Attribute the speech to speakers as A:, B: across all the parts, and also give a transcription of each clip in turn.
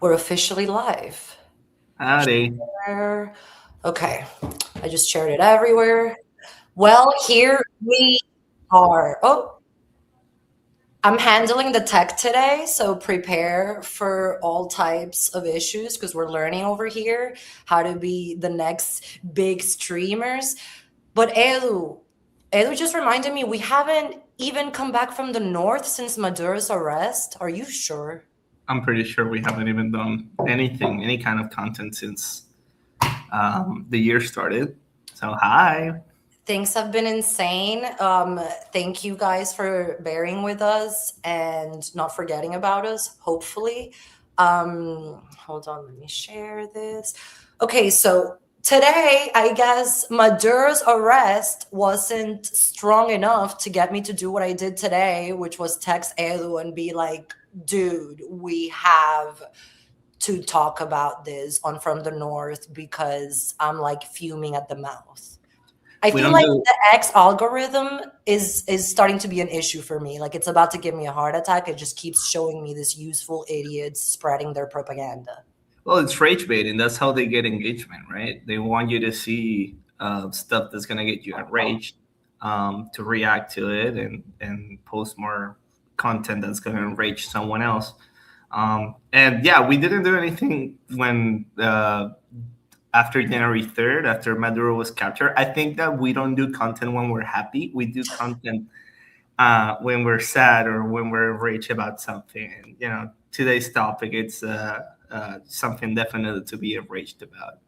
A: We're officially live.
B: Howdy.
A: Share. Okay, I just shared it everywhere. Well, here we are. Oh, I'm handling the tech today, so prepare for all types of issues because we're learning over here how to be the next big streamers. But Edu just reminded me we haven't even come back from the north since Maduro's arrest. Are you sure?
B: I'm pretty sure we haven't even done anything, any kind of content since the year started. So, hi.
A: Things have been insane. Thank you guys for bearing with us and not forgetting about us, hopefully. Hold on, let me share this. Okay, so today, I guess Maduro's arrest wasn't strong enough to get me to do what I did today, which was text Edu and be like, dude, we have to talk about this on From the North because I'm like fuming at the mouth. I
B: We
A: feel
B: don't
A: like
B: do
A: the X algorithm is starting to be an issue for me. Like it's about to give me a heart attack. It just keeps showing me this useful idiots spreading their propaganda.
B: well. It's rage baiting. That's how they get engagement, right? They want you to see stuff that's gonna get you enraged, to react to it, and post more content that's gonna enrage someone else. And yeah, we didn't do anything when after January 3rd, after Maduro was captured. I think that we don't do content when we're happy. We do content when we're sad or when we're enraged about something. And today's topic, it's something definitely to be enraged about.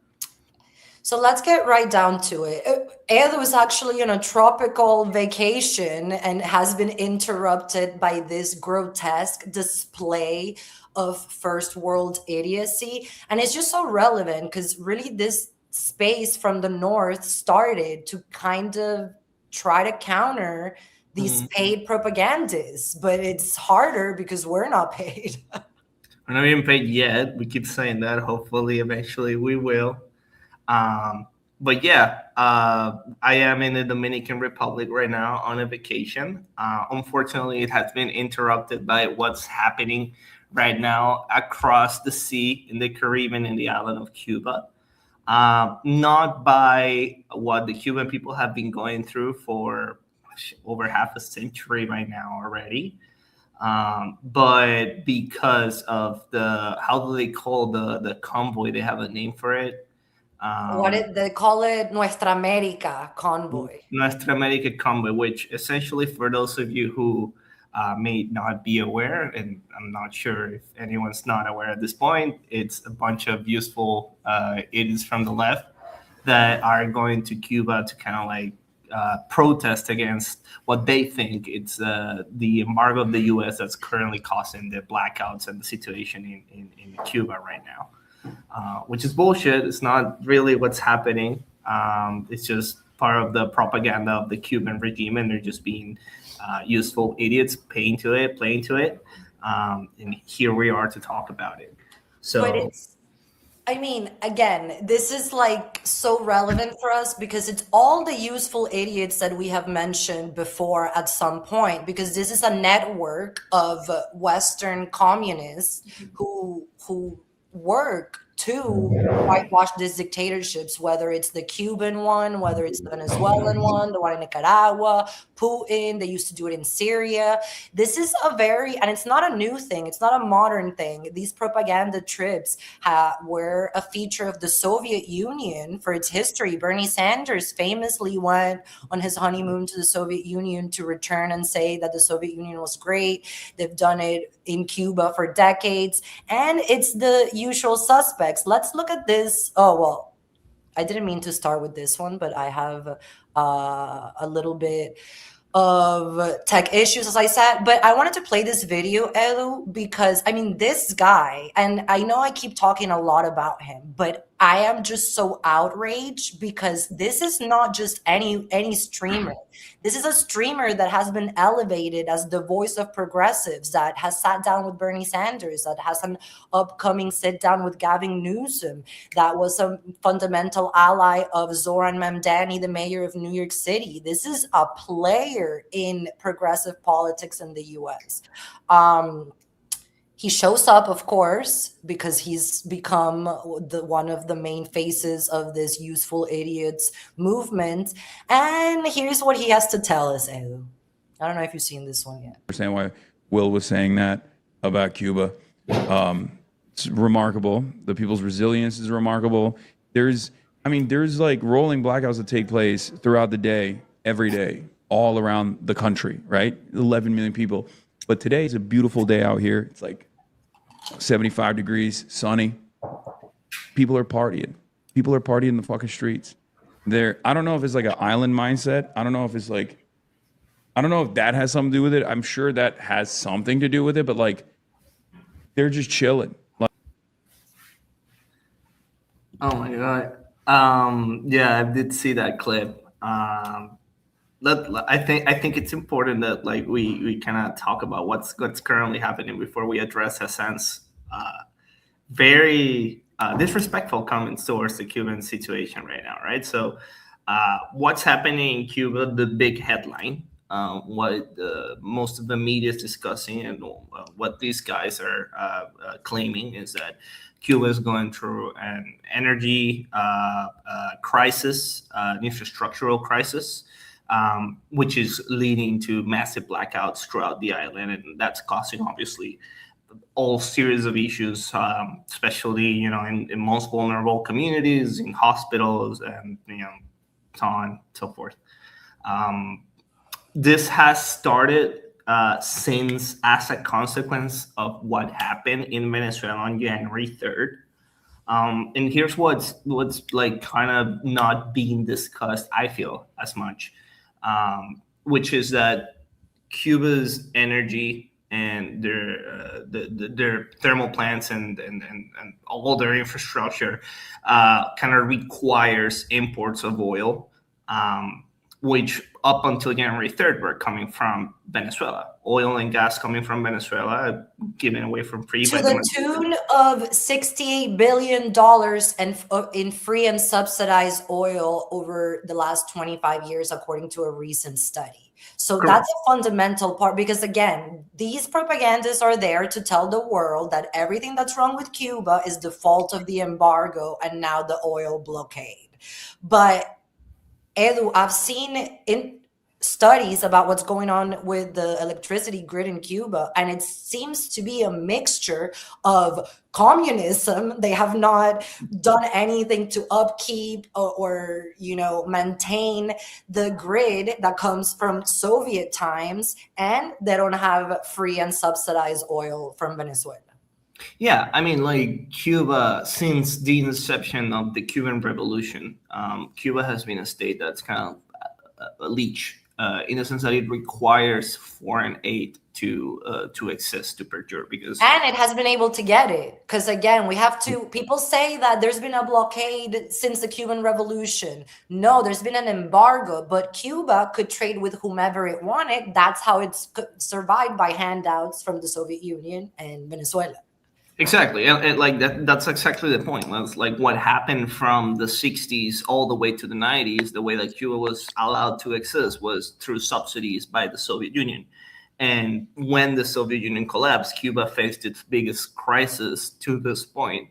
A: So let's get right down to it. Edo is actually on a tropical vacation and has been interrupted by this grotesque display of first world idiocy. And it's just so relevant because really this space from the north started to kind of try to counter these
B: Mhm.
A: paid propagandists, but it's harder because we're not paid.
B: We're not even paid yet. We keep saying that. Hopefully, eventually, we will. But yeah, I am in the Dominican Republic right now on a vacation. Unfortunately, it has been interrupted by what's happening right now across the sea in the Caribbean in the island of Cuba. Not by what the Cuban people have been going through for over half a century right now already, but because of the how do they call the convoy? They have a name for it.
A: What
B: Um,
A: it, they call it Nuestra America convoy.
B: Nuestra America Convoy, which essentially, for those of you who may not be aware, and I'm not sure if anyone's not aware at this point, it's a bunch of useful idiots from the left that are going to Cuba to kind of like protest against what they think it's the embargo of the U.S. that's currently causing the blackouts and the situation in Cuba right now, which is bullshit. It's not really what's happening. It's just part of the propaganda of the Cuban regime, and they're just being useful idiots, paying to it, playing to it. And here we are to talk about it.
A: But
B: So,
A: it's I mean, again, this is like so relevant for us because it's all the useful idiots that we have mentioned before at some point, because this is a network of Western communists who work to whitewash these dictatorships, whether it's the Cuban one, whether it's the Venezuelan one, the one in Nicaragua, Putin, they used to do it in Syria. This is a very, and it's not a new thing, it's not a modern thing. These propaganda trips were a feature of the Soviet Union for its history. Bernie Sanders famously went on his honeymoon to the Soviet Union to return and say that the Soviet Union was great. They've done it in Cuba for decades. And it's the usual suspects. Let's look at this. Oh, well, I didn't mean to start with this one, but I have a little bit of tech issues, as I said. But I wanted to play this video, Elu, because I mean, this guy, and I know I keep talking a lot about him, but I am just so outraged because this is not just any streamer. This is a streamer that has been elevated as the voice of progressives, that has sat down with Bernie Sanders, that has an upcoming sit down with Gavin Newsom, that was a fundamental ally of Zoran Mamdani, the mayor of New York City. This is a player in progressive politics in the US. Um, He shows up, of course, because he's become one of the main faces of this useful idiots movement. And here's what he has to tell us, Edu. I don't know if you've seen this one yet.
C: Understand why Will was saying that about Cuba. It's remarkable. The people's resilience is remarkable. There's like rolling blackouts that take place throughout the day, every day, all around the country, right? 11 million people. But today is a beautiful day out here. It's like 75 degrees, sunny. People are partying. People are partying in the fucking streets. I don't know if it's like an island mindset. I don't know if that has something to do with it. I'm sure that has something to do with it, but like they're just chilling. Like,
B: Oh my god. Yeah, I did see that clip. I think it's important that like we kind of talk about what's currently happening before we address Hassan's very disrespectful comments towards the Cuban situation right now, right? So, what's happening in Cuba? The big headline, what most of the media is discussing, and what these guys are claiming is that Cuba is going through an energy crisis, an infrastructural crisis. Which is leading to massive blackouts throughout the island, and that's causing obviously all series of issues, especially in most vulnerable communities, in hospitals, and so on and so forth. This has started since as a consequence of what happened in Venezuela on January 3rd. And here's what's like kind of not being discussed, I feel, as much, which is that Cuba's energy and their thermal plants and all their infrastructure kind of requires imports of oil, which up until January 3rd were coming from Venezuela. Oil and gas coming from Venezuela, given away for free.
A: To the tune of $68 billion in free and subsidized oil over the last 25 years, according to a recent study. So
B: Correct.
A: That's a fundamental part, because again, these propagandists are there to tell the world that everything that's wrong with Cuba is the fault of the embargo and now the oil blockade. But Edu, I've seen in studies about what's going on with the electricity grid in Cuba, and it seems to be a mixture of communism. They have not done anything to upkeep or maintain the grid that comes from Soviet times, and they don't have free and subsidized oil from Venezuela.
B: Yeah, I mean, like Cuba, since the inception of the Cuban Revolution, Cuba has been a state that's kind of a leech, in the sense that it requires foreign aid to exist, to perdure,
A: and it has been able to get it, because again, people say that there's been a blockade since the Cuban Revolution. No, there's been an embargo, but Cuba could trade with whomever it wanted. That's how it's survived, by handouts from the Soviet Union and Venezuela.
B: Exactly, and like that's exactly the point. That's like what happened from the 60s all the way to the 90s. The way that Cuba was allowed to exist was through subsidies by the Soviet Union. And when the Soviet Union collapsed, Cuba faced its biggest crisis to this point,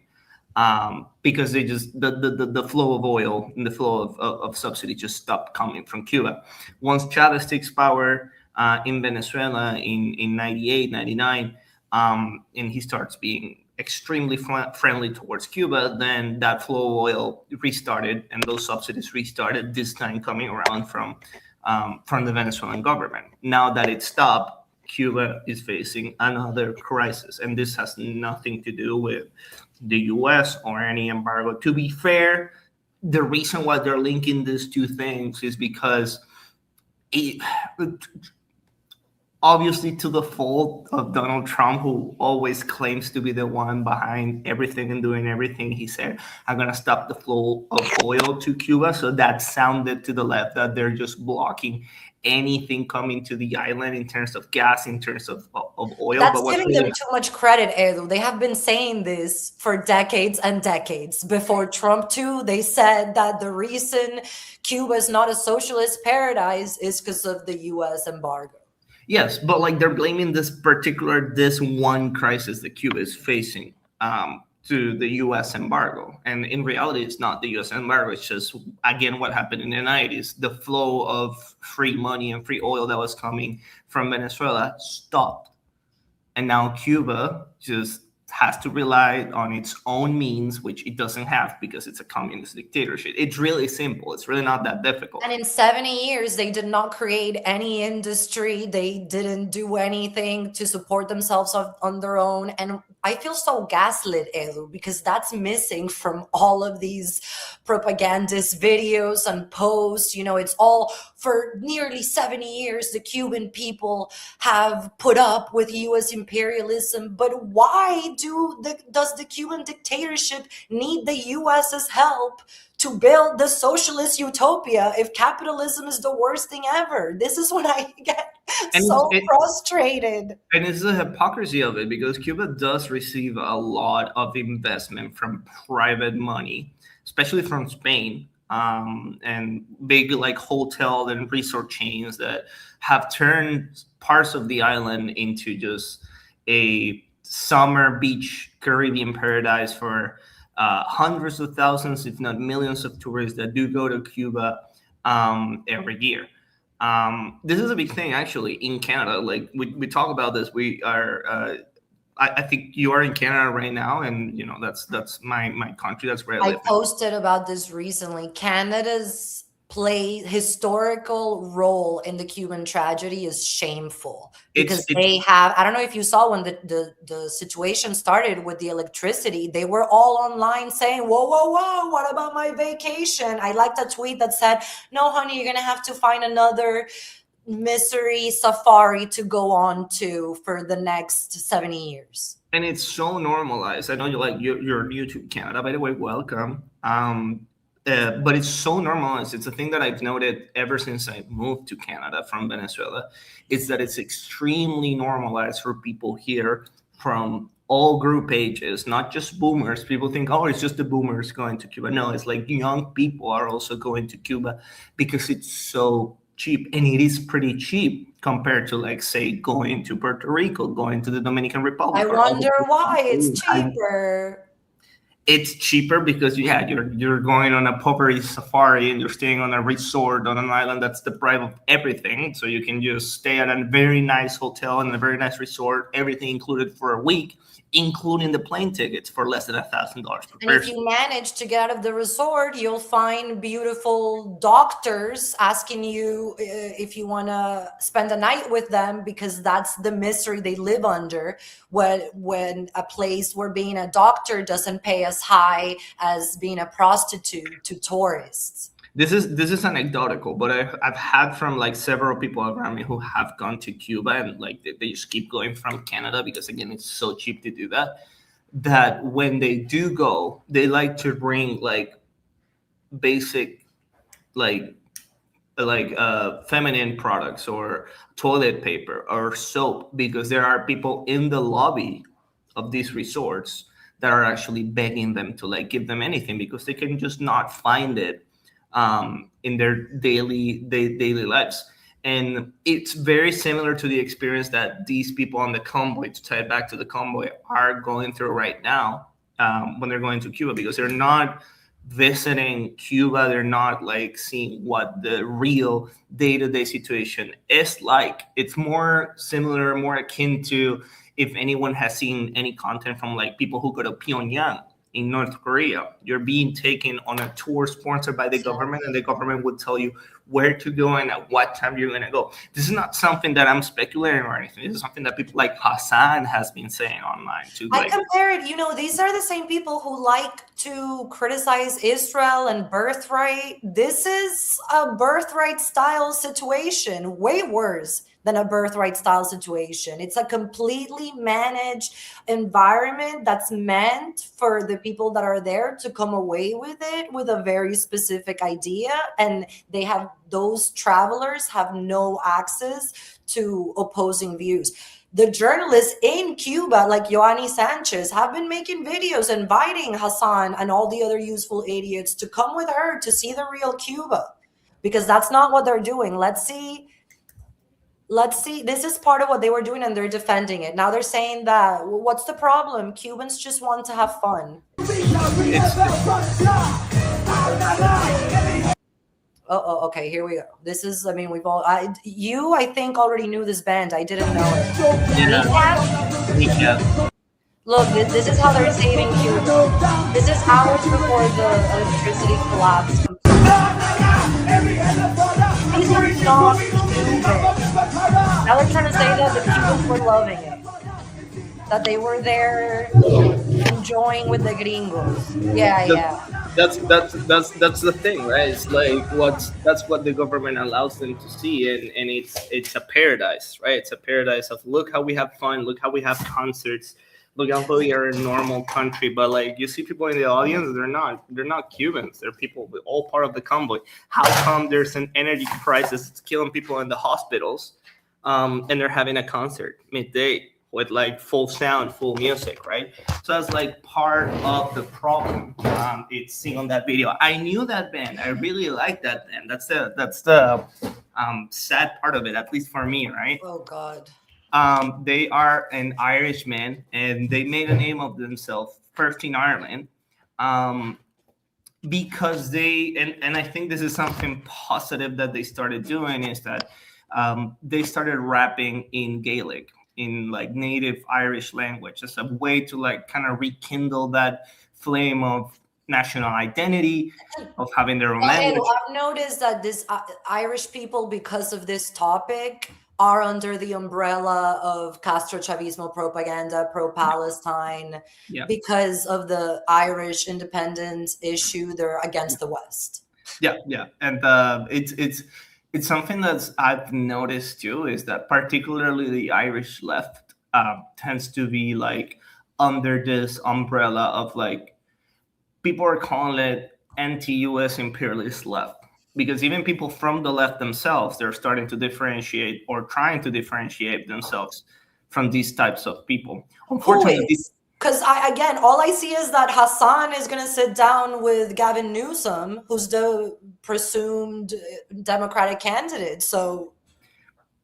B: because the flow of oil and the flow of subsidy just stopped coming from Cuba. Once Chavez takes power in Venezuela in 98, 99, and he starts being extremely friendly towards Cuba, then that flow of oil restarted, and those subsidies restarted, this time coming around from the Venezuelan government. Now that it stopped, Cuba is facing another crisis, and this has nothing to do with the U.S. or any embargo. To be fair, the reason why they're linking these two things is because obviously to the fault of Donald Trump, who always claims to be the one behind everything and doing everything. He said, I'm going to stop the flow of oil to Cuba. So that sounded to the left that they're just blocking anything coming to the island in terms of gas, in terms of oil.
A: That's giving them too much credit, Edu. They have been saying this for decades and decades. Before Trump too, they said that the reason Cuba is not a socialist paradise is because of the U.S. embargo.
B: Yes, but like they're blaming this one crisis that Cuba is facing to the U.S. embargo, and in reality, it's not the U.S. embargo. It's just again what happened in the '90s. The flow of free money and free oil that was coming from Venezuela stopped, and now Cuba just has to rely on its own means, which it doesn't have because it's a communist dictatorship. It's really simple. It's really not that difficult.
A: And in 70 years, they did not create any industry. They didn't do anything to support themselves on their own. And I feel so gaslit, Edu, because that's missing from all of these propagandist videos and posts. You know, it's all for nearly 70 years, the Cuban people have put up with US imperialism. But why does the Cuban dictatorship need the US's help to build the socialist utopia if capitalism is the worst thing ever? This is when I get so frustrated.
B: And it's the hypocrisy of it, because Cuba does receive a lot of investment from private money, especially from Spain, and big like hotel and resort chains that have turned parts of the island into just a summer beach Caribbean paradise for hundreds of thousands, if not millions, of tourists that do go to Cuba every year. This is a big thing actually in Canada. Like we talk about this. We are. I think you are in Canada right now, and you know that's my country. That's where I live.
A: I posted about this recently. Canada's historical role in the Cuban tragedy is shameful because they have, I don't know if you saw when the situation started with the electricity, they were all online saying, whoa, whoa, whoa, what about my vacation? I liked a tweet that said, no, honey, you're going to have to find another misery safari to go on to for the next 70 years.
B: And it's so normalized. I know you're new to Canada, by the way, welcome. But it's so normalized. It's a thing that I've noted ever since I moved to Canada from Venezuela. It's that it's extremely normalized for people here from all group ages, not just boomers. People think, oh, it's just the boomers going to Cuba. No, it's like young people are also going to Cuba because it's so cheap, and it is pretty cheap compared to, like, say, going to Puerto Rico, going to the Dominican Republic.
A: I wonder why it's cheaper.
B: It's cheaper because you're going on a poverty safari and you're staying on a resort on an island that's deprived of everything. So you can just stay at a very nice hotel and a very nice resort, everything included for a week, including the plane tickets for less than $1,000 per person.
A: And if you manage to get out of the resort, you'll find beautiful doctors asking you if you want to spend a night with them, because that's the misery they live under when a place where being a doctor doesn't pay as high as being a prostitute to tourists.
B: This is anecdotal, but I've had from like several people around me who have gone to Cuba, and like they just keep going from Canada because, again, it's so cheap to do that. That when they do go, they like to bring like basic like feminine products or toilet paper or soap, because there are people in the lobby of these resorts that are actually begging them to like give them anything because they can just not find it in their daily lives. And it's very similar to the experience that these people on the convoy, to tie it back to the convoy, are going through right now when they're going to Cuba, because they're not visiting Cuba. They're not like seeing what the real day-to-day situation is like. It's more similar, more akin to if anyone has seen any content from like people who go to Pyongyang in North Korea. You're being taken on a tour sponsored by the government, and the government would tell you where to go and at what time you're going to go. This is not something that I'm speculating or anything. This is something that people like Hassan has been saying online too.
A: I compare it, these are the same people who like to criticize Israel and birthright. This is a birthright style situation, way worse than a birthright style situation. It's a completely managed environment that's meant for the people that are there to come away with it with a very specific idea. And those travelers have no access to opposing views. The journalists in Cuba, like Yoani Sanchez, have been making videos inviting Hassan and all the other useful idiots to come with her to see the real Cuba, because that's not what they're doing. Let's let's see, this is part of what they were doing and they're defending it. Now they're saying that, what's the problem? Cubans just want to have fun. Oh, okay, here we go. This is, I mean, I think already knew this band. I didn't know it.
B: Yeah. Yeah.
A: Look, this is how they're saving Cuba. This is hours before the electricity collapse. These are not Cubans. Now they're trying to say that the Cubans were loving it. That they were there enjoying with the gringos. Yeah, yeah.
B: That's the thing, right? It's like that's what the government allows them to see, and it's a paradise, right? It's a paradise of look how we have fun, look how we have concerts, look how we are a normal country. But like you see people in the audience, they're not Cubans. They're people with all part of the convoy. How come there's an energy crisis? It's killing people in the hospitals, and they're having a concert midday with like full sound, full music, right? So that's like part of the problem. It's seen on that video. I knew that band. I really like that band. That's the sad part of it, at least for me, right?
A: Oh God.
B: They are an Irishman, and they made a name of themselves first in Ireland, because and I think this is something positive that they started doing is that they started rapping in Gaelic, in like native Irish language, as a way to like kind of rekindle that flame of national identity, of having their own language.
A: I've noticed that this Irish people, because of this topic, are under the umbrella of Castro Chavismo propaganda, pro-Palestine.
B: Yeah.
A: Because of the Irish independence issue, they're against the West.
B: Yeah, and it's something that's I've noticed too, is that particularly the Irish left tends to be like under this umbrella of like people are calling it anti-US imperialist left, because even people from the left themselves, they're starting to differentiate or trying to differentiate themselves from these types of people. Unfortunately,
A: because again, all I see is that Hassan is going to sit down with Gavin Newsom, who's the presumed Democratic candidate. So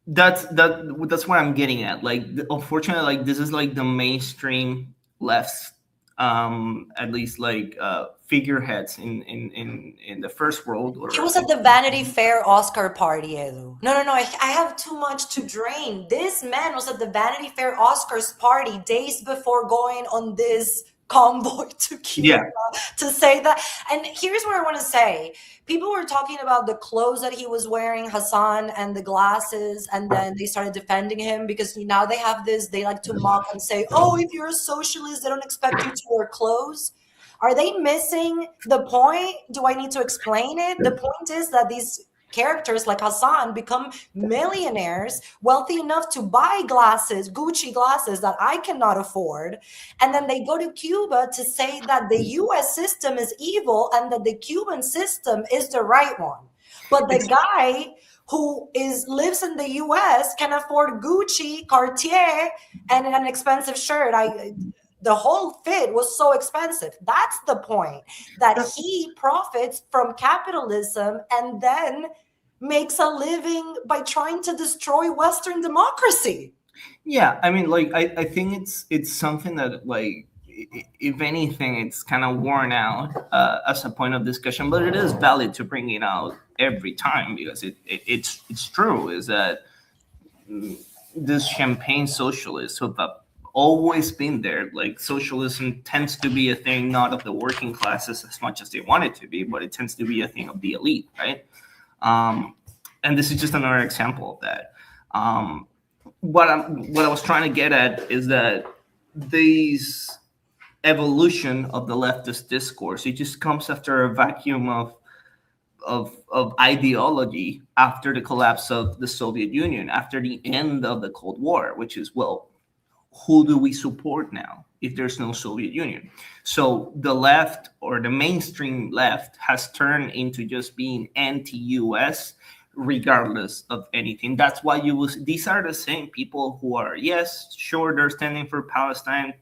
B: that's what I'm getting at. Like, unfortunately, like this is like the mainstream left's, at least like figureheads in the first world.
A: He was at the Vanity Fair Oscar party, Edu. No, I have too much to drain. This man was at the Vanity Fair Oscars party days before going on this convoy to Cuba to say that. And here's what I want to say. People were talking about the clothes that he was wearing, Hassan, and the glasses, and then they started defending him because now they have this, they like to mock and say, oh, if you're a socialist, they don't expect you to wear clothes. Are they missing the point? Do I need to explain it? The point is that these characters like Hassan become millionaires, wealthy enough to buy glasses, Gucci glasses that I cannot afford. And then they go to Cuba to say that the US system is evil and that the Cuban system is the right one. But the guy who lives in the US can afford Gucci, Cartier, and an expensive shirt. The whole fit was so expensive. That's the point, that he profits from capitalism and then makes a living by trying to destroy Western democracy.
B: Yeah, I mean, like, I think it's something that, like, if anything, it's kind of worn out as a point of discussion, but it is valid to bring it out every time because it's true, is that this champagne socialists who have always been there. Like, socialism tends to be a thing not of the working classes as much as they want it to be, but it tends to be a thing of the elite, right? And this is just another example of that. What I was trying to get at is that these evolution of the leftist discourse, it just comes after a vacuum of ideology after the collapse of the Soviet Union, after the end of the Cold War, which is, well, who do we support now if there's no Soviet Union? So the left, or the mainstream left, has turned into just being anti-US regardless of anything. That's why these are the same people who are, yes, sure, they're standing for Palestine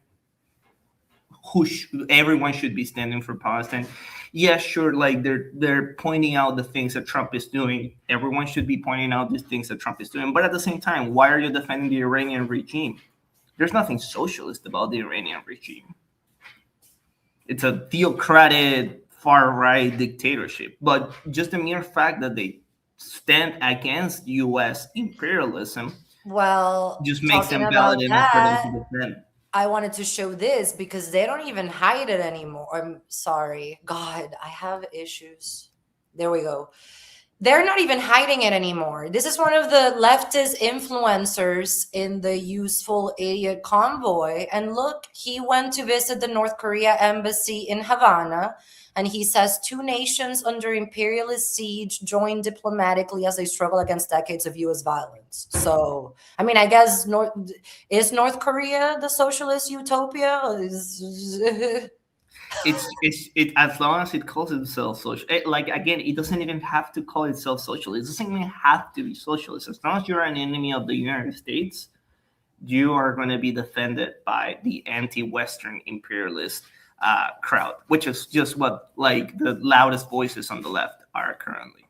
B: everyone should be standing for Palestine. Yeah, sure, like they're pointing out the things that Trump is doing. Everyone should be pointing out these things that Trump is doing. But at the same time, why are you defending the Iranian regime? There's nothing socialist about the Iranian regime. It's a theocratic far right dictatorship. But just the mere fact that they stand against U.S. imperialism
A: Well,
B: just makes
A: talking
B: them
A: about
B: valid enough for them
A: that,
B: to defend.
A: I wanted to show this because they don't even hide it anymore. I'm sorry. God, I have issues. There we go. They're not even hiding it anymore. This is one of the leftist influencers in the Useful Idiot Convoy. And look, he went to visit the North Korea embassy in Havana. And he says 2 nations under imperialist siege join diplomatically as they struggle against decades of U.S. violence. So, I mean, I guess is North Korea the socialist utopia?
B: It as long as it calls itself social. Like again, it doesn't even have to call itself socialist. It doesn't even have to be socialist. As long as you're an enemy of the United States, you are going to be defended by the anti-Western imperialist crowd, which is just what like the loudest voices on the left are currently.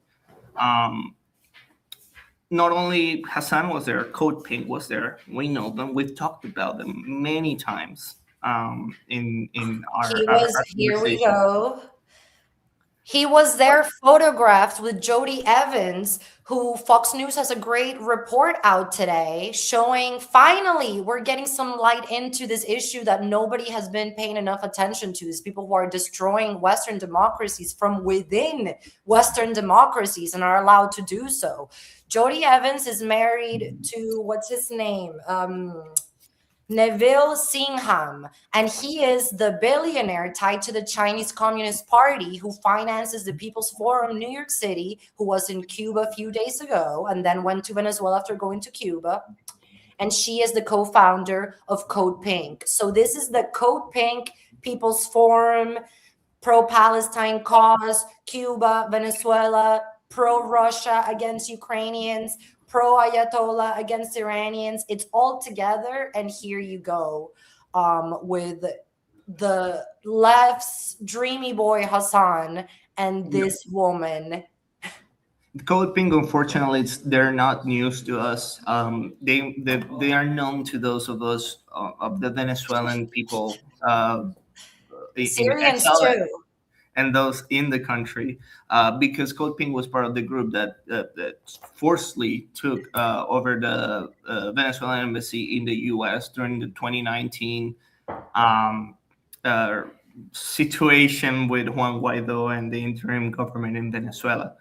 B: Not only Hassan was there, Code Pink was there. We know them. We've talked about them many times in our,
A: He
B: our,
A: was,
B: our
A: here we
B: conversation.
A: go. He was there photographed with Jody Evans, who Fox News has a great report out today showing finally we're getting some light into this issue that nobody has been paying enough attention to, is people who are destroying Western democracies from within Western democracies and are allowed to do so. Jody Evans is married to, what's his name? Neville Singham, and he is the billionaire tied to the Chinese Communist Party who finances the People's Forum New York City, who was in Cuba a few days ago and then went to Venezuela after going to Cuba. And she is the co-founder of Code Pink. So this is the Code Pink People's Forum, pro-Palestine cause, Cuba, Venezuela, pro-Russia against Ukrainians, pro-Ayatollah against Iranians. It's all together, and here you go with the left's dreamy boy Hassan and this woman.
B: Code Pink, unfortunately, they're not news to us. They are known to those of us of the Venezuelan people in
A: Syrians
B: exile
A: too.
B: and those in the country, because Code Pink was part of the group that forcibly took over the Venezuelan embassy in the U.S. during the 2019 situation with Juan Guaido and the interim government in Venezuela.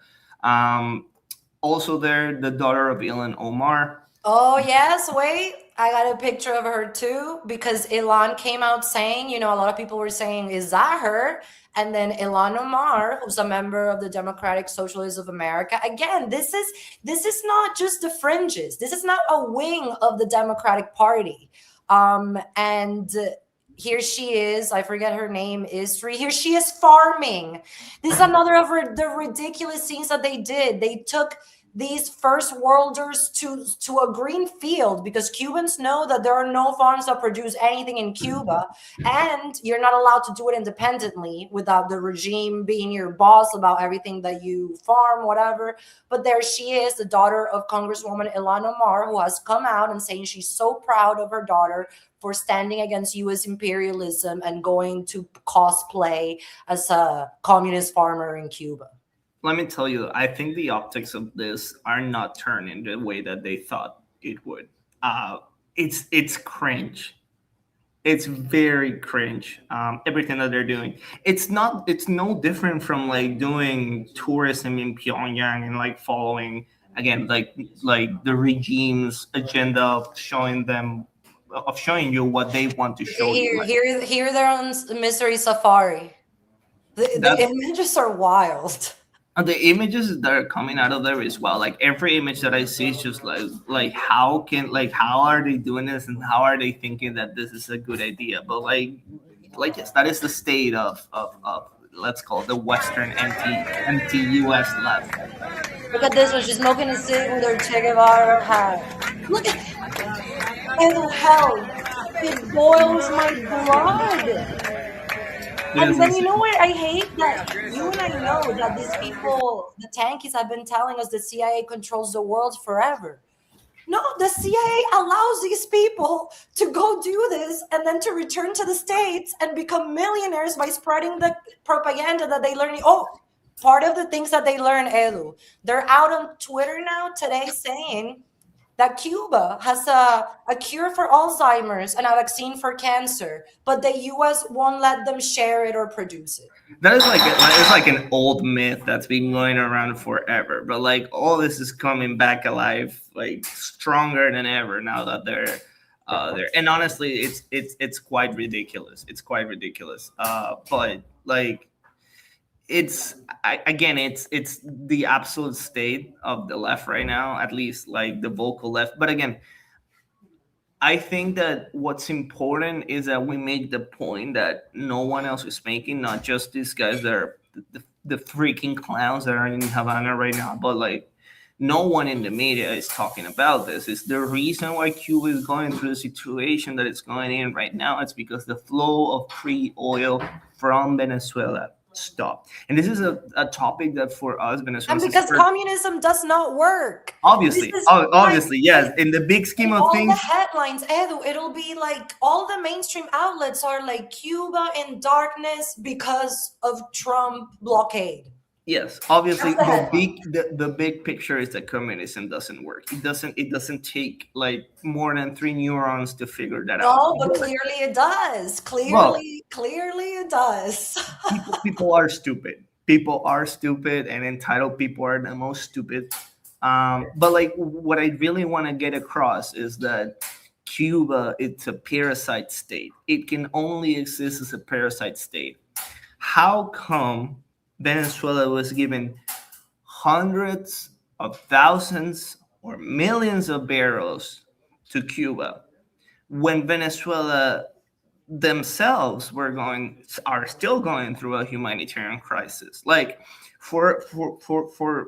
B: Also there, the daughter of Ilhan Omar.
A: Oh, yes. Wait, I got a picture of her too, because Ilhan came out saying, a lot of people were saying, is that her? And then Ilhan Omar, who's a member of the Democratic Socialists of America. Again, this is not just the fringes. This is not a wing of the Democratic Party. And here she is. I forget her name, Isri. Here she is farming. This is another of the ridiculous things that they did. They took these first worlders to a green field, because Cubans know that there are no farms that produce anything in Cuba, and you're not allowed to do it independently without the regime being your boss about everything that you farm, whatever. But there she is, the daughter of Congresswoman Ilhan Omar, who has come out and saying she's so proud of her daughter for standing against U.S. imperialism and going to cosplay as a communist farmer in Cuba.
B: Let me tell you, I think the optics of this are not turning the way that they thought it would. It's cringe. It's very cringe. Everything that they're doing. It's no different from like doing tourism in Pyongyang and like following again like the regime's agenda of showing you what they want to show you.
A: Here they're on Mystery Safari. The images are wild.
B: And the images that are coming out of there as well, like every image that I see is just like how are they doing this and how are they thinking that this is a good idea? But like yes, that is the state of let's call it the Western anti-US left.
A: Look at this one. She's smoking a cig with her Che Guevara hat. Look at oh hell! It boils my blood. And then you
B: Yes.
A: know what I hate? That you and I know that these people, the tankies, have been telling us the CIA controls the world forever. No, the CIA allows these people to go do this and then to return to the States and become millionaires by spreading the propaganda that they learn. Oh, part of the things that they learn, Edu, they're out on Twitter now today saying that Cuba has a cure for Alzheimer's and a vaccine for cancer, but the US won't let them share it or produce it.
B: That is like it's like an old myth that's been going around forever. But like all this is coming back alive, like stronger than ever now that they're there. And honestly, it's quite ridiculous. It's quite ridiculous. But like again, it's the absolute state of the left right now, at least like the vocal left. But again, I think that what's important is that we make the point that no one else is making, not just these guys that are the freaking clowns that are in Havana right now, but like no one in the media is talking about this. It's the reason why Cuba is going through the situation that it's going in right now. It's because the flow of free oil from Venezuela stopped. And this is a topic that for us
A: And
B: Venezuelans is
A: because communism does not work. This
B: obviously,
A: is like
B: obviously, yes. In the big scheme
A: in
B: of
A: all the
B: things,
A: headlines, Edu, it'll be like all the mainstream outlets are like Cuba in darkness because of Trump blockade.
B: yes, obviously
A: That's the headline.
B: the big picture is that communism doesn't work. It doesn't take like more than three neurons to figure that out.
A: No, but clearly it does.
B: Well,
A: Clearly it does.
B: people are stupid. People are stupid, and entitled people are the most stupid. But like, what I really want to get across is that Cuba, it's a parasite state. It can only exist as a parasite state. How come Venezuela was given hundreds of thousands or millions of barrels to Cuba when Venezuela themselves are still going through a humanitarian crisis? Like for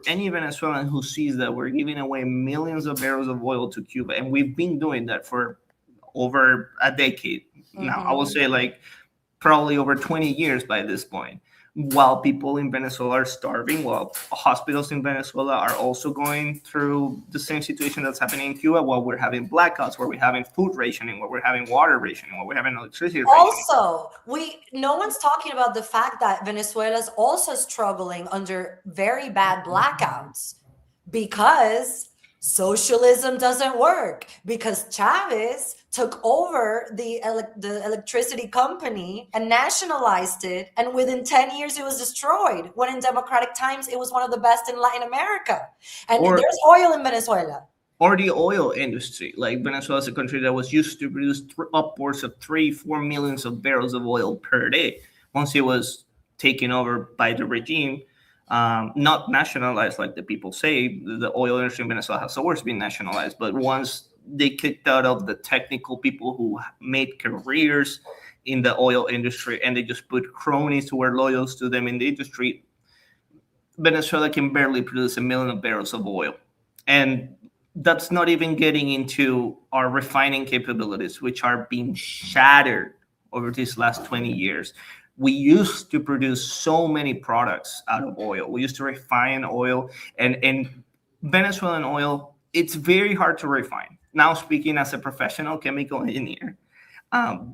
B: any Venezuelan who sees that we're giving away millions of barrels of oil to Cuba, and we've been doing that for over a decade now, I will
A: Mhm.
B: say like probably over 20 years by this point, while people in Venezuela are starving, while hospitals in Venezuela are also going through the same situation that's happening in Cuba, while we're having blackouts, where we're having food rationing, where we're having water rationing, where we're having electricity rationing.
A: Also, no one's talking about the fact that Venezuela's also struggling under very bad blackouts because socialism doesn't work, because Chavez took over the electricity company and nationalized it, and within 10 years it was destroyed, when in democratic times it was one of the best in Latin America. And
B: Or
A: there's oil in Venezuela.
B: or the oil industry. Like Venezuela is a country that was used to produce upwards of 3-4 millions of barrels of oil per day. Once it was taken over by the regime, not nationalized like the people say, the oil industry in Venezuela has always been nationalized. But once they kicked out of the technical people who made careers in the oil industry, and they just put cronies who were loyal to them in the industry, Venezuela can barely produce 1 million barrels of oil. And that's not even getting into our refining capabilities, which are being shattered over these last 20 years. We used to produce so many products out of oil. We used to refine oil, and Venezuelan oil, it's very hard to refine. Now, speaking as a professional chemical engineer,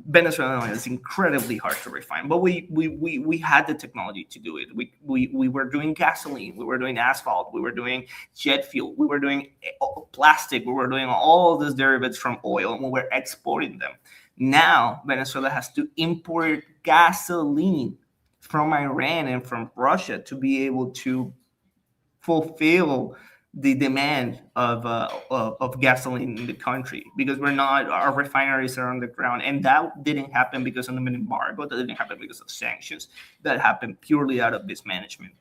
B: Venezuelan oil is incredibly hard to refine, but we had the technology to do it. We were doing gasoline, we were doing asphalt, we were doing jet fuel, we were doing plastic, we were doing all of those derivatives from oil, and we were exporting them. Now Venezuela has to import gasoline from Iran and from Russia to be able to fulfill the demand of gasoline in the country, because we're not, our refineries are on the ground, and that didn't happen because of an embargo, that didn't happen because of sanctions, that happened purely out of mismanagement.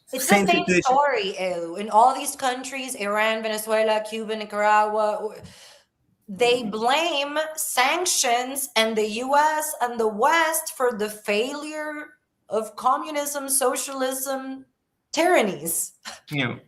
A: It's the
B: Same
A: same
B: situation.
A: story, Ew. In all these countries, Iran, Venezuela, Cuba, Nicaragua, they blame sanctions and the US and the West for the failure of communism, socialism, tyrannies.
B: You know,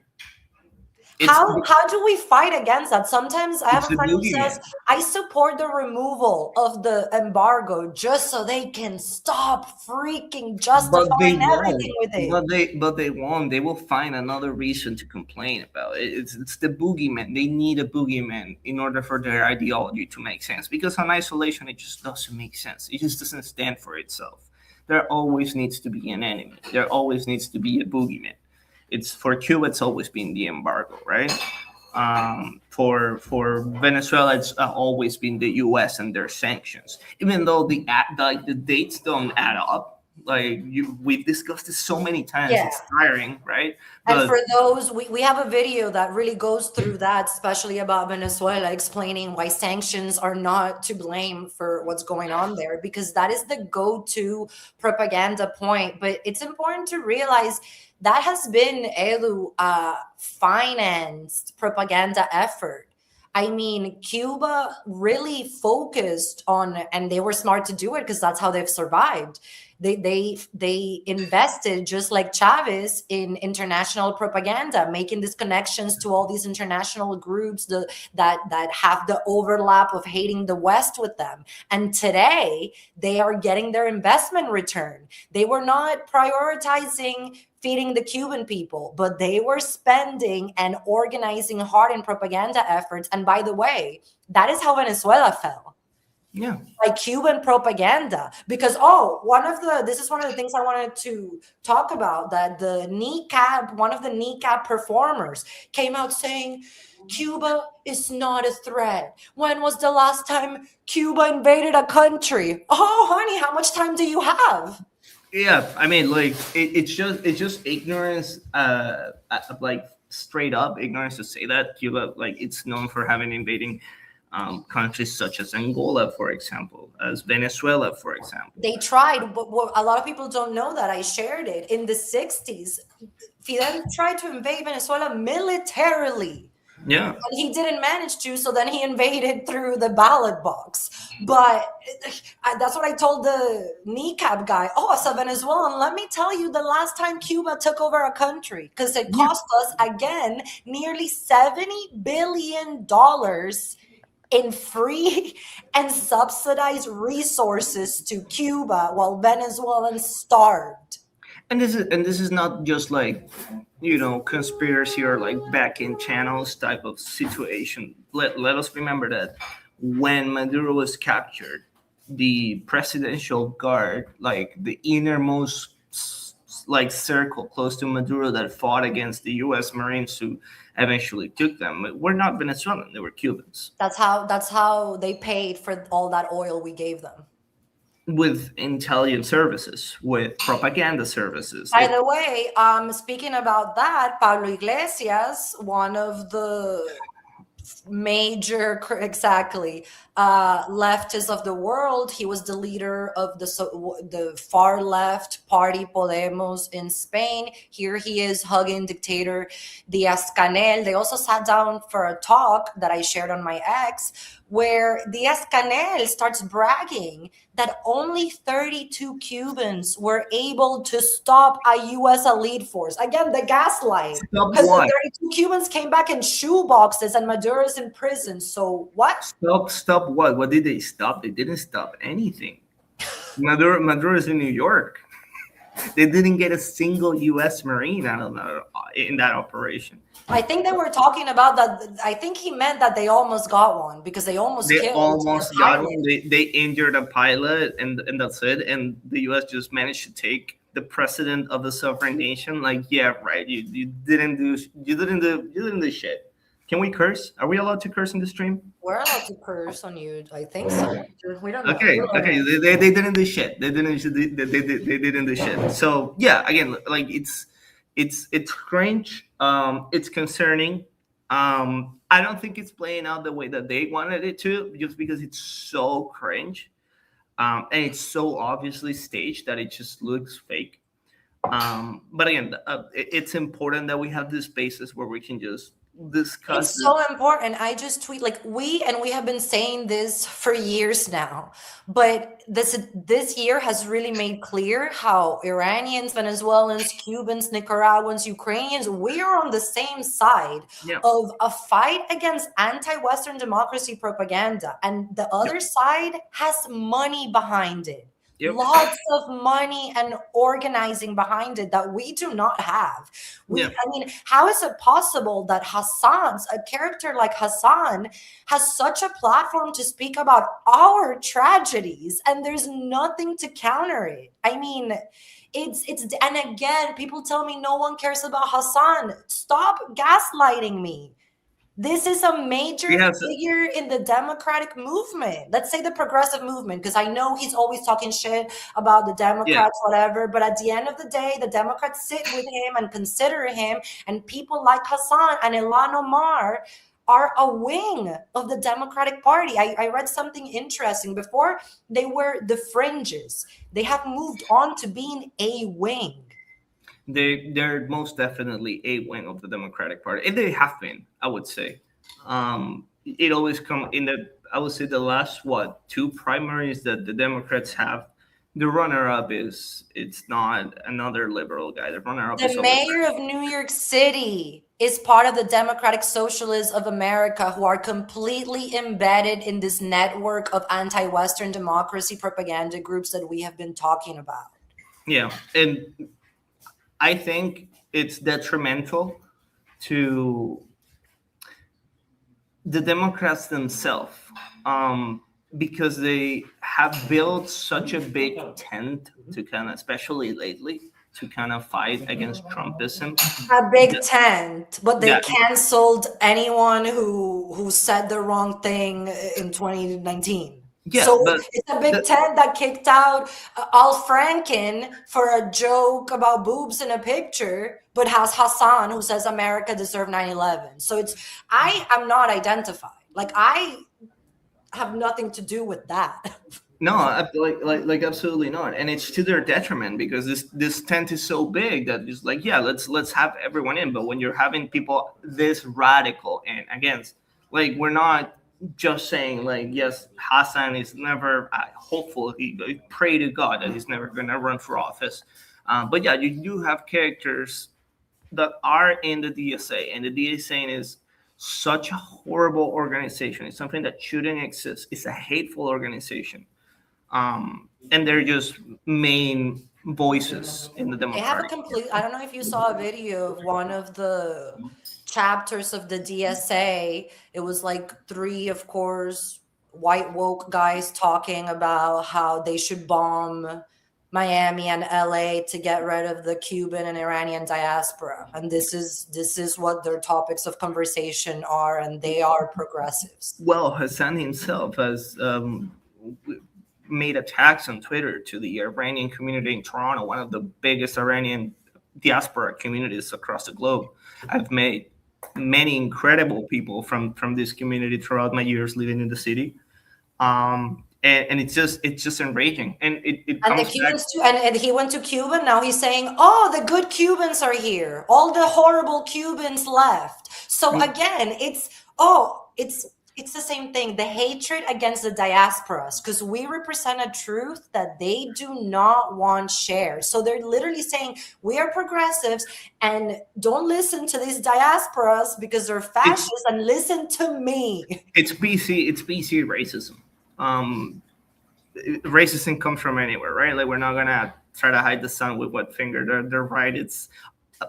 B: It's
A: How do we fight against that? Sometimes I have
B: it's
A: a
B: the
A: friend who says,
B: boogeyman.
A: I support the removal of the embargo just so they can stop freaking
B: But they
A: justifying everything
B: won't.
A: with it.
B: But they won't. They will find another reason to complain about it. It's the boogeyman. They need a boogeyman in order for their ideology to make sense. Because on isolation, it just doesn't make sense. It just doesn't stand for itself. There always needs to be an enemy. There always needs to be a boogeyman. It's for Cuba. It's always been the embargo, right? For Venezuela, it's always been the U.S. and their sanctions. Even though the dates don't add up, we've discussed this so many times,
A: Yeah.
B: it's tiring, right?
A: And
B: But
A: for those, we have a video that really goes through that, especially about Venezuela, explaining why sanctions are not to blame for what's going on there, because that is the go-to propaganda point. But it's important to realize that has been a financed propaganda effort. I mean, Cuba really focused on, and they were smart to do it because that's how they've survived. They invested just like Chavez in international propaganda, making these connections to all these international groups that have the overlap of hating the West with them. And today they are getting their investment return. They were not prioritizing feeding the Cuban people, but they were spending and organizing hard in propaganda efforts. And by the way, that is how Venezuela fell,
B: yeah,
A: like Cuban propaganda. Because this is one of the things I wanted to talk about, that one of the kneecap performers came out saying Cuba is not a threat. When was the last time Cuba invaded a country? Oh, honey, how much time do you have?
B: yeah. I mean, it's just ignorance, like straight up ignorance to say that Cuba, like, it's known for having invading countries such as Angola, for example, as Venezuela, for example.
A: They tried, but what a lot of people don't know, that I shared it in the 60s. Fidel tried to invade Venezuela militarily.
B: Yeah.
A: And he didn't manage to, so then he invaded through the ballot box. But that's what I told the kneecap guy. Oh, as a Venezuelan, let me tell you the last time Cuba took over a country, because it
B: Yeah.
A: cost us, again, nearly $70 billion in free and subsidized resources to Cuba while Venezuelans starved.
B: And this is not just like, conspiracy or like back end channels type of situation. Let us remember that when Maduro was captured, the presidential guard, like the innermost like circle close to Maduro that fought against the U.S. Marines who eventually took them, were not Venezuelan; they were Cubans
A: That's how they paid for all that oil we gave them.
B: with intelligence services, with propaganda services.
A: By the way, speaking about that, Pablo Iglesias, one of the major, exactly, leftists of the world. He was the leader of the far left party Podemos in Spain. Here he is hugging dictator Diaz-Canel. They also sat down for a talk that I shared on my ex, where Diaz-Canel starts bragging that only 32 Cubans were able to stop a U.S. elite force. Again, the gaslight.
B: Stop
A: Because the
B: what?
A: 32 Cubans came back in shoe boxes and Maduro's in prison. So what?
B: Stop what? What did they stop? They didn't stop anything. Maduro is in New York. They didn't get a single U.S. Marine out of in that operation.
A: I think they were talking about that. I think he meant that they almost got one because they almost
B: They
A: killed the
B: almost got
A: pilot.
B: one. They injured a pilot, and that's it. And the U.S. just managed to take the president of a sovereign nation. Like, yeah, right. You didn't do shit. Can we curse? Are we allowed to curse in the stream?
A: We're allowed to curse on you. I think so. We don't know.
B: Okay, okay. They didn't do shit. They didn't do shit. So yeah, again, like it's cringe. It's concerning. I don't think it's playing out the way that they wanted it to, just because it's so cringe. And it's so obviously staged that it just looks fake. But again, it's important that we have these spaces where we can just discuss
A: It's so important. I just tweet like we have been saying this for years now, but this year has really made clear how Iranians, Venezuelans, Cubans, Nicaraguans, Ukrainians, we are on the same side
B: Yeah,
A: of a fight against anti-Western democracy propaganda, and the
B: yep,
A: other side has money behind it.
B: yep,
A: Lots of money and organizing behind it that we do not have.
B: yeah.
A: I mean, how is it possible that a character like Hassan, has such a platform to speak about our tragedies and there's nothing to counter it? I mean, and again, people tell me no one cares about Hassan. Stop gaslighting me. This is a major
B: Yes,
A: figure in the democratic movement. Let's say the progressive movement, because I know he's always talking shit about the
B: yeah.
A: Democrats, whatever. But at the end of the day, the Democrats sit with him and consider him, and people like Hassan and Ilhan Omar are a wing of the Democratic Party. I read something interesting. Before, they were the fringes. They have moved on to being a wing.
B: They're most definitely a wing of the Democratic Party, and they have been. I would say, it always come in the. I would say the last two primaries that the Democrats have. The runner-up is it's not another liberal guy. The runner-up is
A: The
B: a
A: mayor
B: liberal.
A: of New York City is part of the Democratic Socialists of America, who are completely embedded in this network of anti-Western democracy propaganda groups that we have been talking about.
B: Yeah, and I think it's detrimental to the Democrats themselves, because they have built such a big tent to kind of, especially lately, to kind of fight against Trumpism.
A: A big tent, but they
B: That
A: canceled anyone who said the wrong thing in 2019.
B: yeah,
A: So
B: but
A: it's a big
B: the,
A: tent that kicked out Al Franken for a joke about boobs in a picture, but has Hassan who says America deserved 9/11. So I am not identified. Like, I have nothing to do with that.
B: no, like absolutely not, and it's to their detriment because this tent is so big that it's like, yeah, let's have everyone in, but when you're having people this radical and against, like, we're not just saying like, yes, Hassan is never, hopefully, I pray to God that he's never going to run for office, but yeah, you do have characters that are in the DSA, and the DSA is such a horrible organization. It's something that shouldn't exist. It's a hateful organization, and they're just main voices in the
A: They have a
B: Democratic.
A: complete, I don't know if you saw a video of one of the chapters of the DSA. It was like three, of course, white woke guys talking about how they should bomb Miami and LA to get rid of the Cuban and Iranian diaspora. And this is what their topics of conversation are, and they are progressives.
B: Well, Hassan himself has made attacks on Twitter to the Iranian community in Toronto, one of the biggest Iranian diaspora communities across the globe. I've met many incredible people from this community throughout my years living in the city, and it's just enraging, and it
A: And the
B: comes back.
A: Cubans too. And he went to Cuba. Now he's saying, "Oh, the good Cubans are here. All the horrible Cubans left." So again, it's the same thing. The hatred against the diasporas, because we represent a truth that they do not want shared. So they're literally saying we are progressives and don't listen to these diasporas because they're fascists, and listen to me.
B: It's PC racism. Um, Racism comes from anywhere, right? Like, we're not gonna try to hide the sun with what finger. The right, it's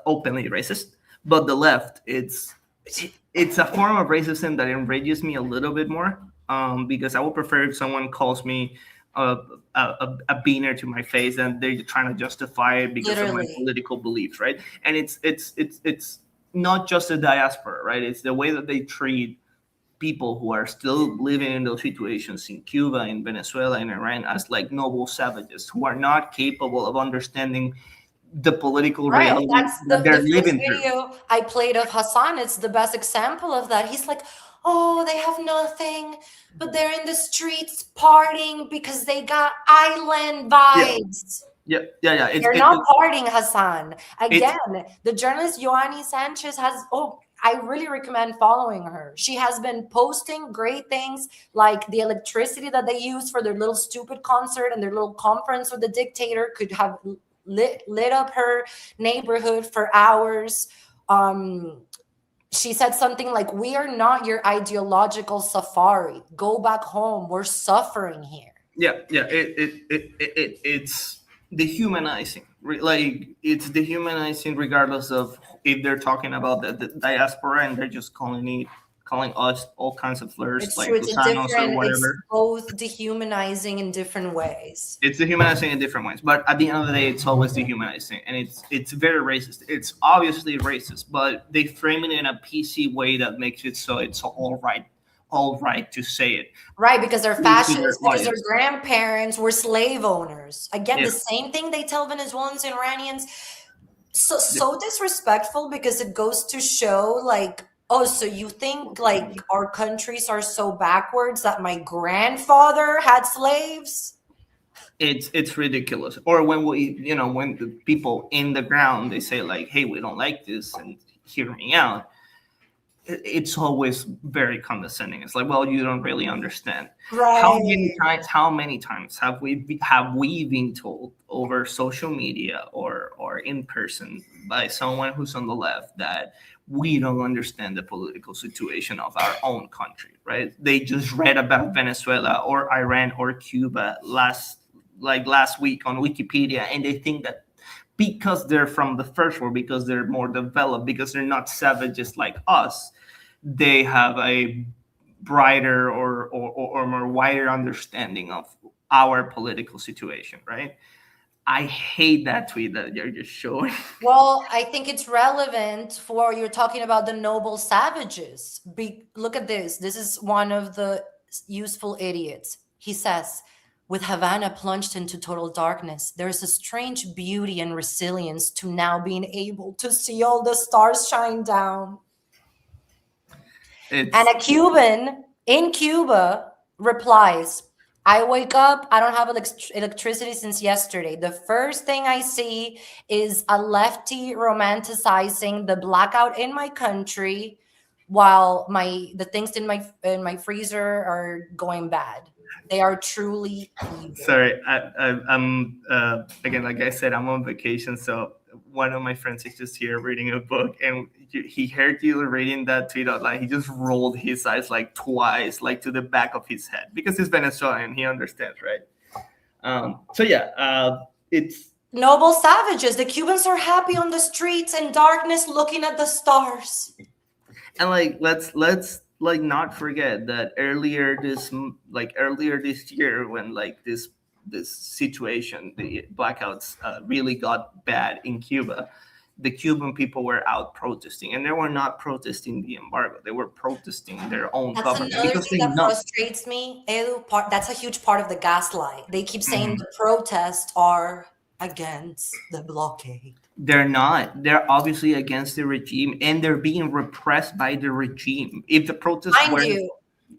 B: openly racist, but the left, it's a form of racism that enrages me a little bit more, because I would prefer if someone calls me a beaner to my face and they're trying to justify it because of my
A: Literally.
B: political beliefs, right? And it's not just the diaspora, right? It's the way that they treat people who are still living in those situations in Cuba, in Venezuela, in Iran as like noble savages who are not capable of understanding the political
A: Right.
B: reality
A: That's
B: that
A: the
B: they're
A: first
B: living through.
A: video I played of Hassan. It's the best example of that. He's like, "Oh, they have nothing, but they're in the streets partying because they got island
B: Yeah,
A: vibes."
B: yeah.
A: They're not partying, Hassan.
B: It's
A: Again, the journalist Yoani Sanchez has, oh, I really recommend following her. She has been posting great things like the electricity that they use for their little stupid concert and their little conference with the dictator could have lit up her neighborhood for hours. She said something like, "We are not your ideological safari. Go back home. We're suffering here."
B: Yeah. It's dehumanizing. Like, it's dehumanizing regardless of if they're talking about the diaspora and they're just calling us all kinds of slurs
A: It's
B: like
A: true.
B: gusanos or
A: It's
B: whatever.
A: both dehumanizing in different ways.
B: It's dehumanizing in different ways, but at the end of the day, it's always dehumanizing, and it's very racist. It's obviously racist, but they frame it in a PC way that makes it so it's all right to say it.
A: Right, because they're
B: To their
A: fascists, because their
B: audience.
A: grandparents were slave owners. Again,
B: Yeah.
A: the same thing they tell Venezuelans and Iranians. So disrespectful, because it goes to show like, oh, so you think like our countries are so backwards that my grandfather had slaves?
B: It's ridiculous. Or when when the people in the ground, they say like, hey, we don't like this and hear me out, it's always very condescending. It's like, well, you don't really understand.
A: Right.
B: How many times have we been told over social media or in person by someone who's on the left that we don't understand the political situation of our own country, right? They just read about Venezuela or Iran or Cuba last week on Wikipedia, and they think that because they're from the first world, because they're more developed, because they're not savages like us, they have a brighter or more wider understanding of our political situation, right? I hate that tweet that you're just showing.
A: Well, I think it's relevant for you're talking about the noble savages. Look at this. This is one of the useful idiots. He says, with Havana plunged into total darkness, there is a strange beauty and resilience to now being able to see all the stars shine down.
B: It's
A: And a Cuban in Cuba replies, I wake up, I don't have electricity since yesterday. The first thing I see is a lefty romanticizing the blackout in my country while the things in my freezer are going bad. They are truly evil.
B: sorry. I'm again, like I said, I'm on vacation, so one of my friends is just here reading a book, and he heard you reading that tweet out loud. He just rolled his eyes like twice, like to the back of his head, because he's Venezuelan. He understands, right? So yeah, it's
A: Noble savages. The Cubans are happy on the streets in darkness looking at the stars.
B: and like let's like not forget that earlier this year, when like this situation, the blackouts really got bad in Cuba, the Cuban people were out protesting, and they were not protesting the embargo. They were protesting their own
A: That's
B: government
A: another
B: because
A: thing
B: they
A: that
B: know.
A: frustrates me, Edu. That's a huge part of the gaslight. They keep saying
B: Mhm.
A: the protests are against the blockade.
B: They're not. They're obviously against the regime, and they're being repressed by the regime. If the protests
A: Mind
B: were
A: you,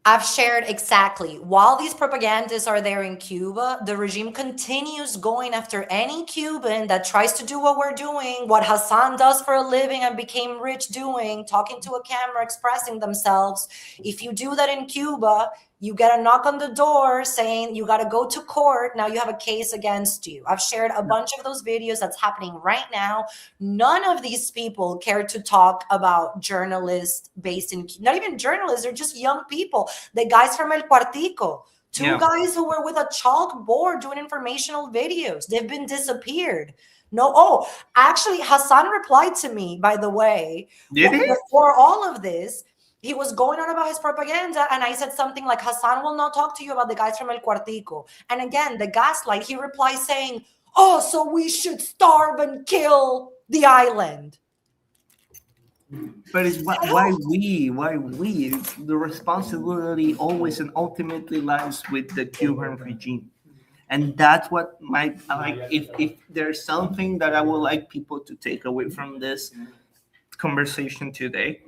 A: I've shared exactly. While these propagandists are there in Cuba, the regime continues going after any Cuban that tries to do what we're doing, what Hassan does for a living and became rich doing, talking to a camera, expressing themselves. If you do that in Cuba, you get a knock on the door saying you got to go to court. Now you have a case against you. I've shared a bunch of those videos that's happening right now. None of these people care to talk about journalists based in, not even journalists, they're just young people. The guys from El Cuartico, two guys who were with a chalkboard doing informational videos. They've been disappeared. No, oh, actually, Hassan replied to me, by the way, before all of this. He was going on about his propaganda, and I said something like, Hassan will not talk to you about the guys from El Cuartico. And again, the gaslight, he replies saying, oh, so we should starve and kill the island.
B: But it's why we? The responsibility always and ultimately lies with the Cuban regime. And that's what if there's something that I would like people to take away from this conversation today,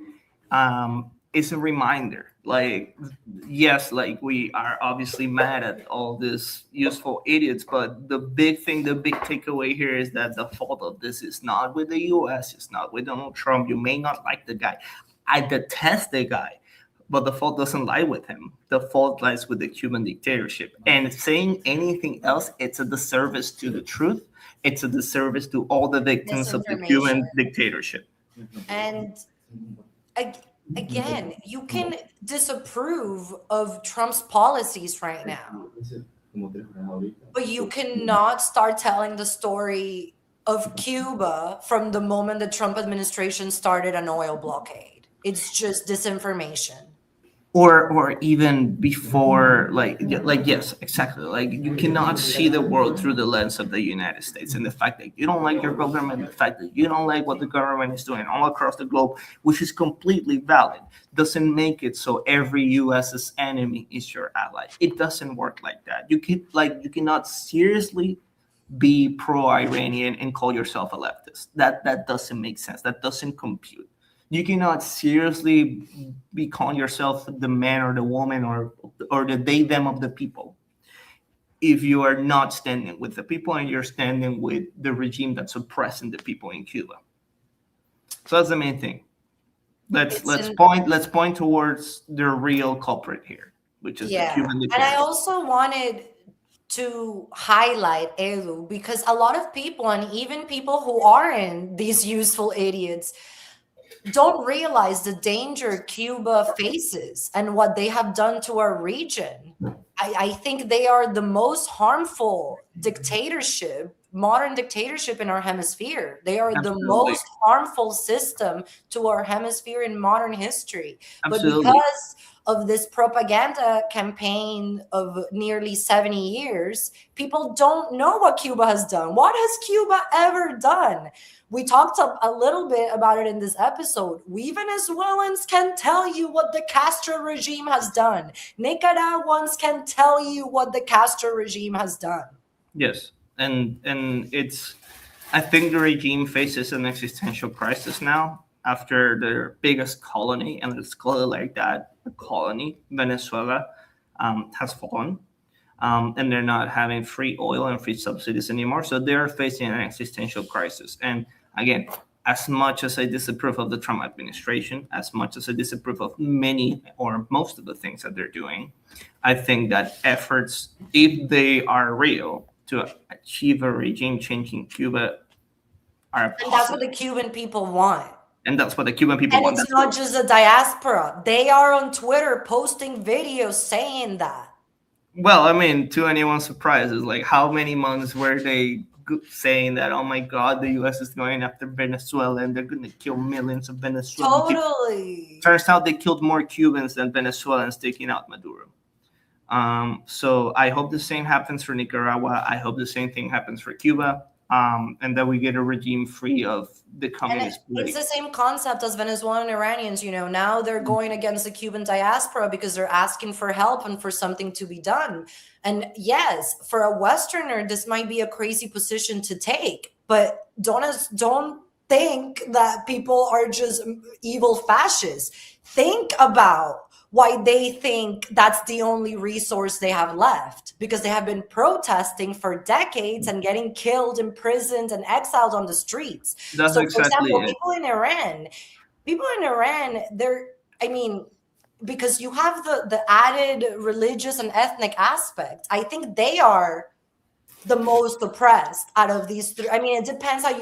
B: it's a reminder. Like, yes, like we are obviously mad at all these useful idiots, but the big takeaway here is that the fault of this is not with the US, it's not with Donald Trump. You may not like the guy. I detest the guy. But the fault doesn't lie with him. The fault lies with the Cuban dictatorship. And saying anything else, it's a disservice to the truth. It's a disservice to all the victims of the
A: Disinformation.
B: Cuban dictatorship.
A: And again, you can disapprove of Trump's policies right now, but you cannot start telling the story of Cuba from the moment the Trump administration started an oil blockade. It's just disinformation.
B: Or even before, like yes, exactly, like you cannot see the world through the lens of the United States, and the fact that you don't like your government, the fact that you don't like what the government is doing all across the globe, which is completely valid, doesn't make it so every US's enemy is your ally. It doesn't work like that. You cannot seriously be pro-Iranian and call yourself a leftist. That doesn't make sense. That doesn't compute. You cannot seriously be calling yourself the man or the woman or the they them of the people if you are not standing with the people and you're standing with the regime that's oppressing the people in Cuba. So that's the main thing. Let's point towards the real culprit here, which is the Cuban
A: And I
B: dictatorship.
A: also wanted to highlight Edu because a lot of people, and even people who aren't these useful idiots, don't realize the danger Cuba faces and what they have done to our region. I think they are the most harmful modern dictatorship in our hemisphere. They are the most harmful system to our hemisphere in modern history.
B: Absolutely.
A: But because of this propaganda campaign of nearly 70 years, people don't know what Cuba has done. What has Cuba ever done? We talked a little bit about it in this episode. We Venezuelans can tell you what the Castro regime has done. Nicaraguans can tell you what the Castro regime has done.
B: Yes, and it's, I think the regime faces an existential crisis now after their biggest colony, and let's call it like that, a colony, Venezuela, has fallen. And they're not having free oil and free subsidies anymore. So they're facing an existential crisis. And again, as much as I disapprove of the Trump administration, as much as I disapprove of many or most of the things that they're doing, I think that efforts, if they are real, to achieve a regime change in Cuba are possible.
A: And that's what the Cuban people want.
B: And that's what the Cuban people want.
A: And it's not just the diaspora. They are on Twitter posting videos saying that.
B: Well, I mean, to anyone's surprise, is like how many months were they saying that, oh my God, the U.S. is going after Venezuela and they're going to kill millions of Venezuelans.
A: Totally.
B: Turns out they killed more Cubans than Venezuelans taking out Maduro. So I hope the same happens for Nicaragua. I hope the same thing happens for Cuba. And that we get a regime free of the communist party.
A: It's the same concept as Venezuelan Iranians, now they're going against the Cuban diaspora because they're asking for help and for something to be done. And yes, for a Westerner, this might be a crazy position to take, but don't think that people are just evil fascists. Think about why they think that's the only resource they have left, because they have been protesting for decades and getting killed, imprisoned, and exiled on the streets.
B: That's
A: so,
B: exactly
A: for example,
B: it.
A: people in Iran, because you have the added religious and ethnic aspect, I think they are the most oppressed out of these three. I mean, it depends how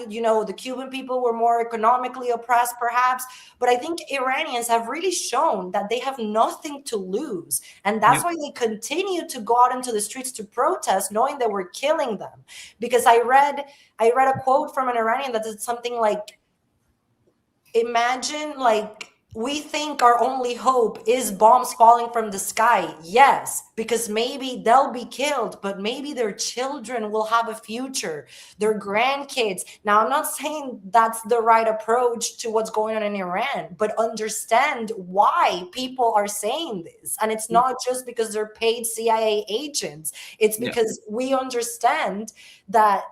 A: the Cuban people were more economically oppressed, perhaps, but I think Iranians have really shown that they have nothing to lose. And that's why they continue to go out into the streets to protest, knowing that we're killing them. Because I read a quote from an Iranian that said something like, imagine we think our only hope is bombs falling from the sky. Yes, because maybe they'll be killed, but maybe their children will have a future, their grandkids. Now, I'm not saying that's the right approach to what's going on in Iran, but understand why people are saying this. And it's not just because they're paid CIA agents. It's because we understand that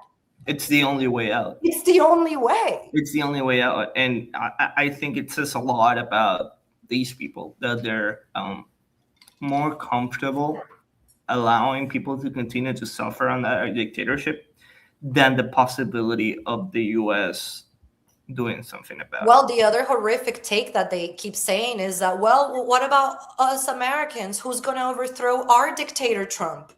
B: it's the only way out.
A: It's the only way.
B: It's the only way out. And I think it says a lot about these people that they're more comfortable allowing people to continue to suffer under a dictatorship than the possibility of the U.S. doing something about it.
A: Well, the other horrific take that they keep saying is that, well, what about us Americans? Who's going to overthrow our dictator, Trump?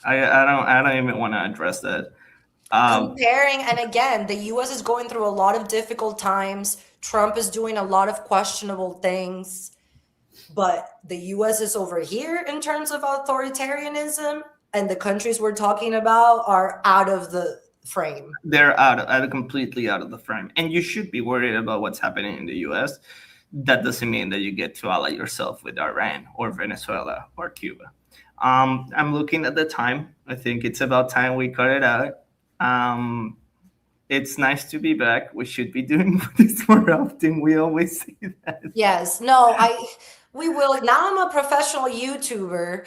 B: I don't even want to address that.
A: Comparing, and again, the US is going through a lot of difficult times. Trump is doing a lot of questionable things, but the US is over here in terms of authoritarianism, and the countries we're talking about are out of the frame.
B: They're completely out of the frame, and you should be worried about what's happening in the U.S. That doesn't mean that you get to ally yourself with Iran or Venezuela or Cuba. I'm looking at the time. I think it's about time we cut it out. It's nice to be back. We should be doing this more often. We always say that.
A: Yes, no, we will. Now I'm a professional YouTuber,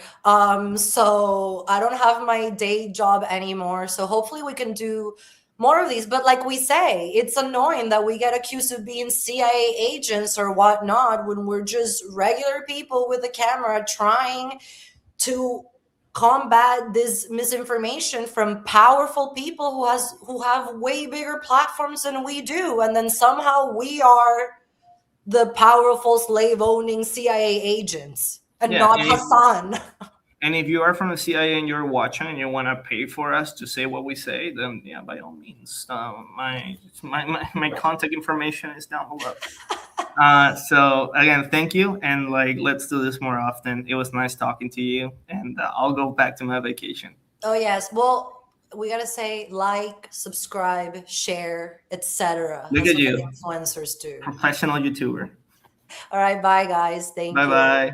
A: so I don't have my day job anymore. So hopefully we can do more of these. But like we say, it's annoying that we get accused of being CIA agents or whatnot when we're just regular people with a camera trying to combat this misinformation from powerful people who have way bigger platforms than we do, and then somehow we are the powerful slave owning CIA agents and
B: Yeah,
A: not Hassan.
B: And if you are from the CIA and you're watching and you want to pay for us to say what we say, then yeah, by all means, my contact information is down below. So again, thank you, and like let's do this more often. It was nice talking to you, and I'll go back to my vacation.
A: Oh yes, well we gotta say like, subscribe, share, etc.
B: Look
A: That's
B: at
A: what
B: you,
A: the influencers do.
B: professional YouTuber.
A: All right, bye guys. Thank
B: Bye
A: you.
B: bye.